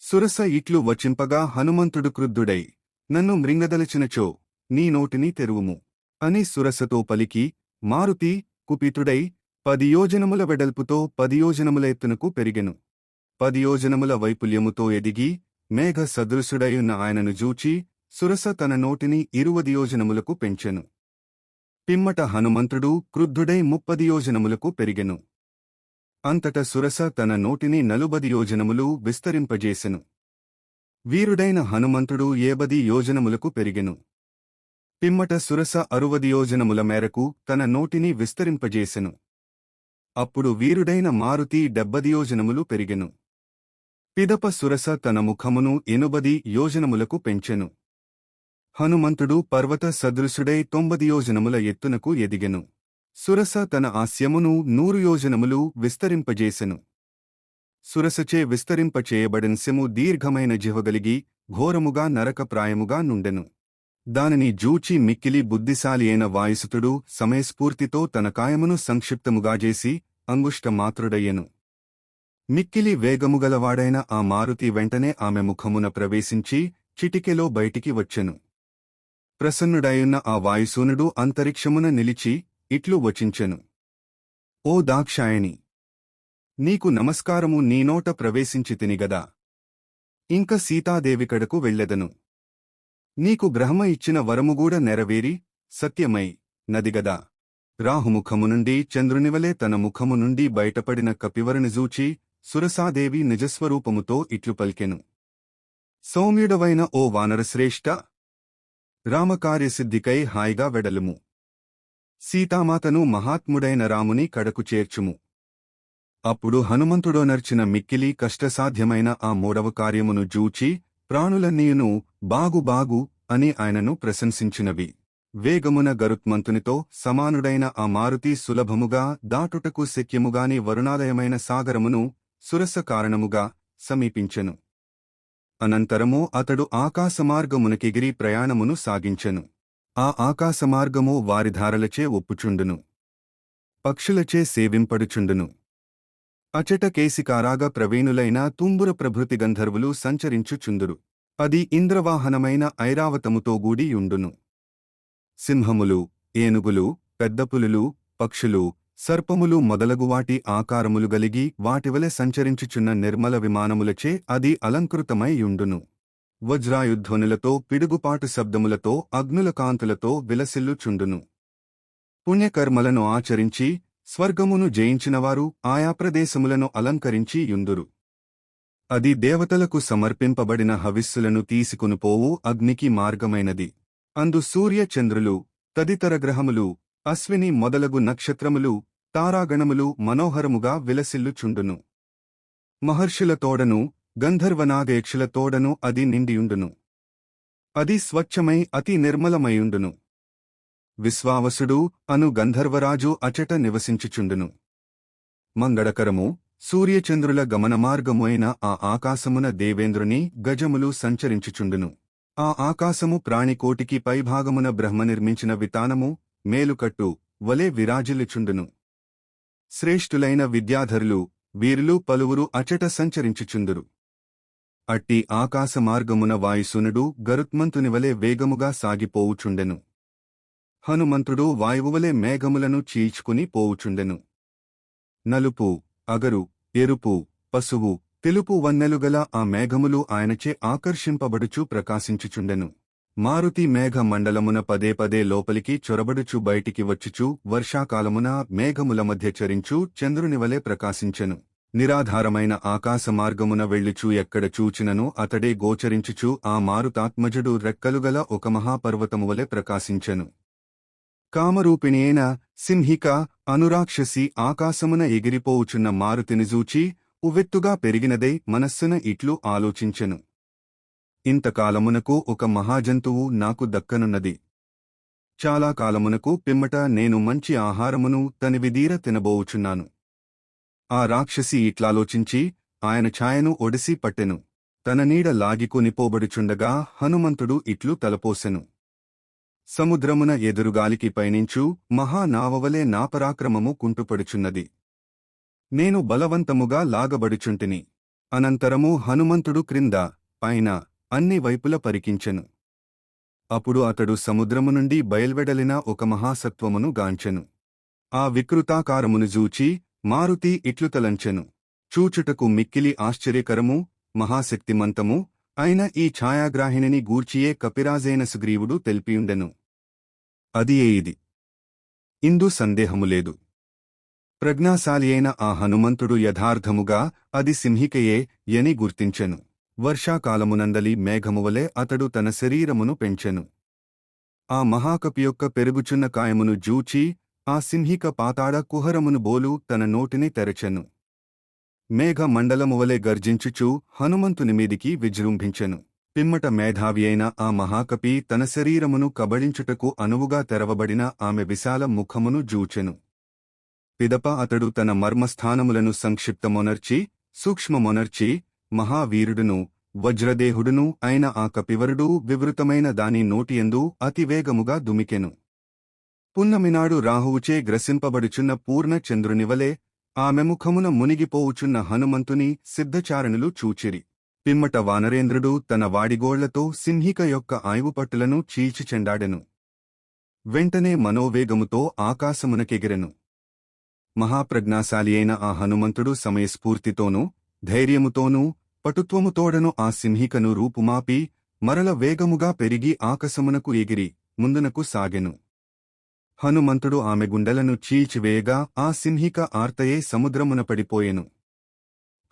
సురస ఇట్లు వచింపగా హనుమంతుడు క్రుద్ధుడై నన్ను మృంగదలచినచో నీ నోటిని తెరువుము అని సురసతో పలికి మారుతి కుపితుడై 10 యోజనముల వెడల్పుతో 10 యోజనముల ఎత్తునకు పెరిగెను. 10 యోజనముల వైపుల్యముతో ఎదిగి మేఘ సదృశుడయున్న ఆయనను జూచి సురస తన నోటిని 20 యోజనములకు పెంచెను. పిమ్మట హనుమంతుడు క్రుద్ధుడై 30 యోజనములకు పెరిగెను. అంతట సురస తన నోటిని 40 యోజనములు విస్తరింపజేసెను. వీరుడైన హనుమంతుడు 70 యోజనములకు పెరిగెను. పిమ్మట సురస 60 యోజనముల మేరకు తన నోటిని విస్తరింపజేసెను. అప్పుడు వీరుడైన మారుతి 70 యోజనములు పెరిగెను. పిదప సురస తన ముఖమును 80 యోజనములకు పెంచెను. హనుమంతుడు పర్వత సదృశుడై 90 యోజనముల ఎత్తునకు ఎదిగెను. సురస తన ఆస్యమును 100 యోజనములు విస్తరింపజేసెను. సురసచే విస్తరింపచేయబడిన దీర్ఘమైన జిహగలిగి ఘోరముగా నరకప్రాయముగా నుండెను. దానిని జూచి మిక్కిలి బుద్ధిశాలి అయిన వాయుసుతుడు సమయస్ఫూర్తితో తన కాయమును సంక్షిప్తముగా చేసి అంగుష్టమాత్రుడయ్యెను. మిక్కిలి వేగముగలవాడైన ఆ మారుతి వెంటనే ఆమె ముఖమున ప్రవేశించి చిటికెలో బయటికి వచ్చెను. ప్రసన్నుడయున్న ఆ వాయుసూనుడు అంతరిక్షమున నిలిచి ఇట్లు వచించెను. ఓ దాక్షాయణి! నీకు నమస్కారము, నీ నోట ప్రవేశించి తినిగదా. ఇంక సీతాదేవికడకు వెళ్ళెదను. నీకు బ్రహ్మ ఇచ్చిన వరముగూడ నెరవేరి సత్యమై నదిగదా. రాహుముఖము నుండి చంద్రునివలే తన ముఖము నుండి బయటపడిన కపివరని జూచి సురసాదేవి నిజస్వరూపముతో ఇట్లు పలికెను. సౌమ్యుడవైన ఓ వానరశ్రేష్ఠ! రామకార్యసిద్ధికై హాయిగా వెడలుము. సీతామాతను మహాత్ముడైన రాముని కడకు చేర్చుము. అప్పుడు హనుమంతుడోనర్చిన మిక్కిలి కష్టసాధ్యమైన ఆ మూడవ కార్యమును జూచి ప్రాణులన్నీయును బాగు బాగు అని ఆయనను ప్రశంసించినవి. వేగమున గరుత్మంతునితో సమానుడైన ఆ మారుతి సులభముగా దాటుటకు శక్యముగాని వరుణాలయమైన సాగరమును సురస కారణముగా సమీపించెను. అనంతరము అతడు ఆకాశమార్గమునకెగిరి ప్రయాణమును సాగించెను. ఆ ఆకాశమార్గము వారిధారలచే ఒప్పుచుండును, పక్షులచే సేవింపడుచుండును. అచట కేసికారాగ ప్రవీణులైన తుంబుర ప్రభృతి గంధర్వులు సంచరించుచుందురు. అది ఇంద్రవాహనమైన ఐరావతముతో గూడియుండును. సింహములు, ఏనుగులు, పెద్దపులులు, పక్షులు, సర్పములు మొదలగువాటి ఆకారములు గలిగి వాటివలె సంచరించుచున్న నిర్మల విమానములచే అది అలంకృతమై యుండును. వజ్రాయుధ్వనులతో పిడుగుపాటు శబ్దములతో అగ్నుల కాంతులతో విలసిల్లుచుండును. పుణ్యకర్మలను ఆచరించి స్వర్గమును జయించినవారు ఆయా ప్రదేశములను అలంకరించి యుందురు. అది దేవతలకు సమర్పింపబడిన హవిస్సులను తీసుకునిపోవు అగ్నికి మార్గమైనది. అందు సూర్య చంద్రులు తదితర గ్రహములు అశ్విని మొదలగు నక్షత్రములు తారాగణములు మనోహరముగా విలసిల్లుచుండును. మహర్షుల తోడను గంధర్వనాగయక్షుల తోడను అది నిండియుండును. అది స్వచ్ఛమై అతి నిర్మలమయుండును. విశ్వావసుడు అను గంధర్వరాజు అచట నివసించుచుండును. మంగళకరము సూర్యచంద్రుల గమనమార్గమైన ఆ ఆకాశమున దేవేంద్రుని గజములు సంచరించుచుండును. ఆ ఆకాశము ప్రాణికోటికి పైభాగమున బ్రహ్మ నిర్మించిన వితానము మేలుకట్టు వలె విరాజిల్లుచుండును. శ్రేష్ఠులైన విద్యాధరులు వీరులు పలువురు అచట సంచరించుచుందురు. అట్టి ఆకాశమార్గమున వాయుసునుడు గరుత్మంతునివలె వేగముగా సాగిపోవుచుండెను. హనుమంతుడు వాయువువలె మేఘములను చీల్చుకుని పోవుచుండెను. నలుపు, అగరు, ఎరుపు, పసువు, తెలుపు వన్నెలుగల ఆ మేఘములు ఆయనచే ఆకర్షింపబడుచు ప్రకాశించుచుండెను. మారుతి మేఘ మండలమున పదే పదే లోపలికి చొరబడుచు బయటికి వచ్చుచు వర్షాకాలమున మేఘముల మధ్య చరించు చంద్రునివలె ప్రకాశించెను. నిరాధారమైన ఆకాశమార్గమున వెళ్ళుచూ ఎక్కడ చూచినను అతడే గోచరించుచు ఆ మారుతాత్మజుడు రెక్కలుగల ఒక మహాపర్వతమువలె ప్రకాశించెను. కామరూపిణియైన సింహిక అనురాక్షసి ఆకాశమున ఎగిరిపోవుచున్న మారుతిని జూచి ఉవ్వెత్తుగా పెరిగినదై మనస్సున ఇట్లు ఆలోచించెను. ఇంతకాలమునకు ఒక మహాజంతువు నాకు దక్కనున్నది. చాలా కాలమునకు పిమ్మట నేను మంచి ఆహారమును తనివిదీర తినబోవుచున్నాను. ఆ రాక్షసి ఇట్లాలోచించి ఆయన ఛాయను ఒడిసి పట్టెను. తన నీడ లాగికొనిపోబడుచుండగా హనుమంతుడు ఇట్లు తలపోసెను. సముద్రమున ఎదురుగాలికి పయనించు మహానావవలే నా పరాక్రమము కుంటుపడుచున్నది. నేను బలవంతముగా లాగబడుచుంటిని. అనంతరము హనుమంతుడు క్రింద పైన అన్ని వైపుల పరికించెను. అప్పుడు అతడు సముద్రము నుండి బయల్వెడలిన ఒక మహాసత్వమును గాంచెను. ఆ వికృతాకారమును జూచి మారుతి ఇట్లు తలంచెను. చూచుటకు మిక్కిలి ఆశ్చర్యకరము మహాశక్తిమంతము అయిన ఈ ఛాయాగ్రాహిణిని గూర్చియే కపిరాజైన సుగ్రీవుడు తెలిపియుండెను. అది ఇది. ఇందు సందేహము లేదు. ప్రజ్ఞాశాలి అయిన ఆ హనుమంతుడు యథార్థముగా అది సింహికయే యని గుర్తించెను. వర్షాకాలమునందలి మేఘమువలే అతడు తన శరీరమును పెంచెను. ఆ మహాకపి యొక్క పెరుగుచున్న కాయమును జూచి ఆ సింహిక పాతాళ కుహరమును బోలు తన నోటిని తెరచెను. మేఘ మండలమువలే గర్జించుచూ హనుమంతునిమీదికి విజృంభించెను. పిమ్మట మేధావి అయిన ఆ మహాకపి తన శరీరమును కబళించుటకు అనువుగా తెరవబడిన ఆమె విశాల ముఖమును జూచెను. పిదప అతడు తన మర్మస్థానములను సంక్షిప్తమొనర్చి సూక్ష్మమొనర్చి మహావీరుడును వజ్రదేహుడును అయిన ఆ కపివరుడు వివృతమైన దాని నోటియందు అతివేగముగా దుమికెను. పున్నమినాడు రాహువుచే గ్రసింపబడుచున్న పూర్ణ చంద్రునివలే ఆమె ముఖమున మునిగిపోవుచున్న హనుమంతుని సిద్ధచారణులు చూచిరి. పిమ్మట వానరేంద్రుడు తన వాడిగోళ్లతో సింహిక యొక్క ఆయువుపట్టులను చీల్చిచెండాడెను. వెంటనే మనోవేగముతో ఆకాశమునకెగిరెను. మహాప్రజ్ఞాశాలి అయిన ఆ హనుమంతుడు సమయస్ఫూర్తితోనూ ధైర్యముతోనూ పటుత్వముతోడను ఆ సింహికను రూపుమాపి మరల వేగముగా పెరిగి ఆకాశమునకు ఎగిరి ముందునకు సాగెను. హనుమంతుడు ఆమె గుండెలను చీల్చివేయగా ఆ సింహిక ఆర్తయే సముద్రమున పడిపోయెను.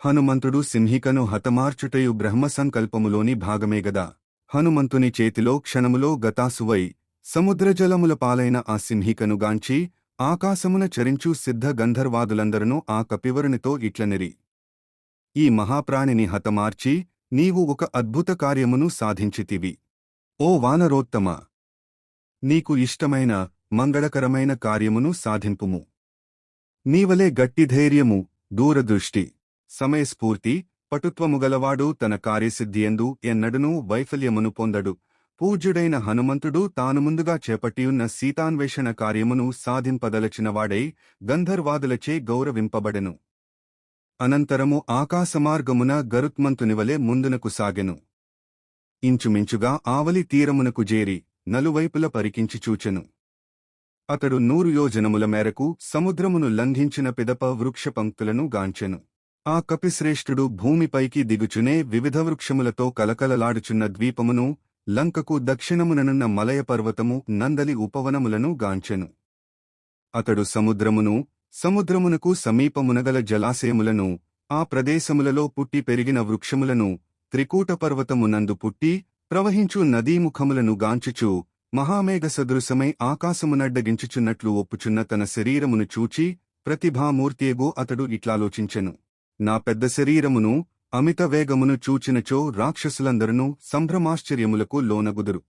హనుమంతుడు సింహికను హతమార్చుటయు బ్రహ్మసంకల్పములోని భాగమేగదా. హనుమంతుని చేతిలో క్షణములో గతాసువై సముద్రజలముల పాలైన ఆ సింహికను గాంచి ఆకాశమున చరించు సిద్ధ గంధర్వాదులందరూ ఆ కపివరునితో ఇట్లనిరి. ఈ మహాప్రాణిని హతమార్చి నీవు ఒక అద్భుత కార్యమును సాధించితివి. ఓ వానరోత్తమ! నీకు ఇష్టమైన మంగళకరమైన కార్యమును సాధింపుము. నీవలే గట్టి ధైర్యము, దూరదృష్టి, సమయస్ఫూర్తి, పటుత్వముగలవాడు తన కార్యసిద్ధియందు ఎన్నడనూ వైఫల్యమును పొందడు. పూజ్యుడైన హనుమంతుడు తాను ముందుగా చేపట్టియున్న సీతాన్వేషణ కార్యమును సాధింపదలచినవాడై గంధర్వాదులచే గౌరవింపబడెను. అనంతరము ఆకాశమార్గమున గరుత్మంతునివలే ముందునకు సాగెను. ఇంచుమించుగా ఆవలి తీరమునకు జేరి నలువైపుల పరికించి చూచెను. అతడు 100 యోజనముల మేరకు సముద్రమును లంఘించిన పిదప వృక్షపంక్తులను గాంచెను. ఆ కపిశ్రేష్ఠుడు భూమిపైకి దిగుచునే వివిధ వృక్షములతో కలకలలాడుచున్న ద్వీపమును, లంకకు దక్షిణముననున్న మలయపర్వతము నందలి ఉపవనములను గాంచెను. అతడు సముద్రమునకు సమీపమునగల జలాశయములను, ఆ ప్రదేశములలో పుట్టి పెరిగిన వృక్షములను, త్రికూట పర్వతమునందు పుట్టి ప్రవహించు నదీముఖములను గాంచుచూ మహామేఘ సదృశమై ఆకాశమునడ్డగించుచున్నట్లు ఒప్పుచున్న తన శరీరమును చూచి ప్రతిభామూర్తియగు అతడు ఇట్లాలోచించెను. నా పెద్ద శరీరమును అమిత వేగమును చూచినచో రాక్షసులందరూ సంభ్రమాశ్చర్యములకు లోనగుదురు.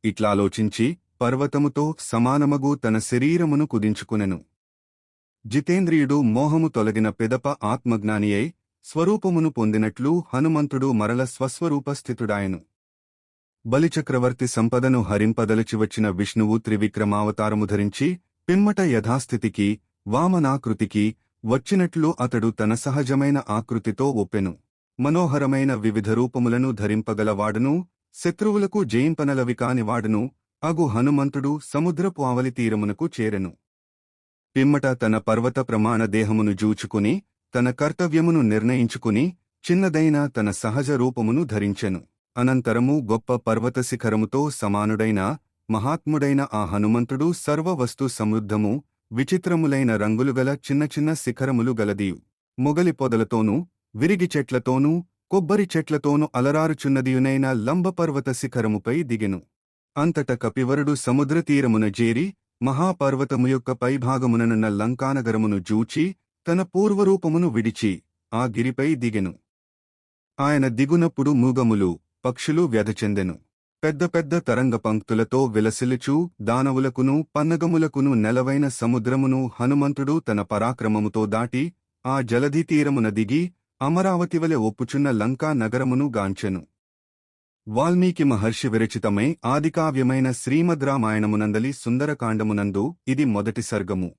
ఇట్లాలోచించి పర్వతముతో సమానమగు తన శరీరమును కుదించుకునెను. జితేంద్రియుడు మోహము తొలగిన పిదప ఆత్మజ్ఞానియై స్వరూపమును పొందినట్లు హనుమంతుడు మరల స్వస్వరూపస్థితుడాయెను. బలిచక్రవర్తి సంపదను హరింపదలచివచ్చిన విష్ణువు త్రివిక్రమావతారము ధరించి పిమ్మట యథాస్థితికి వామనాకృతికి వచ్చినట్లు అతడు తన సహజమైన ఆకృతితో ఒప్పెను. మనోహరమైన వివిధ రూపములను ధరింపగలవాడును శత్రువులకు జయింపనలవికానివాడును అగు హనుమంతుడు సముద్రపు ఆవలి తీరమునకు చేరెను. పిమ్మట తన పర్వత ప్రమాణ దేహమును జూచుకుని తన కర్తవ్యమును నిర్ణయించుకుని చిన్నదైన తన సహజ రూపమును ధరించెను. అనంతరము గొప్ప పర్వత శిఖరముతో సమానుడైన మహాత్ముడైన ఆ హనుమంతుడు సర్వవస్తు సమృద్ధము విచిత్రములైన రంగులుగల చిన్న చిన్న శిఖరములు గలదియు మొగలి పొదలతోనూ విరిగి చెట్లతోనూ కొబ్బరి చెట్లతోనూ అలరారుచున్నదియునైన లంబపర్వత శిఖరముపై దిగెను. అంతట కపివరుడు సముద్రతీరమున జేరి మహాపర్వతము యొక్క పైభాగముననున్న లంకానగరమును జూచి తన పూర్వరూపమును విడిచి ఆ గిరిపై దిగెను. ఆయన దిగునప్పుడు మూగములు పక్షులు వ్యధచెందెను. పెద్ద పెద్ద తరంగ పంక్తులతో విలసిల్లుచూ దానవులకును పన్నగములకును నెలవైన సముద్రమును హనుమంతుడు తన పరాక్రమముతో దాటి ఆ జలధితీరమున దిగి అమరావతివలె ఒప్పుచున్న లంకా నగరమును గాంచెను. వాల్మీకి మహర్షి విరచితమై ఆదికావ్యమైన శ్రీమద్ రామాయణమునందలి సుందరకాండమునందు ఇది మొదటి సర్గము.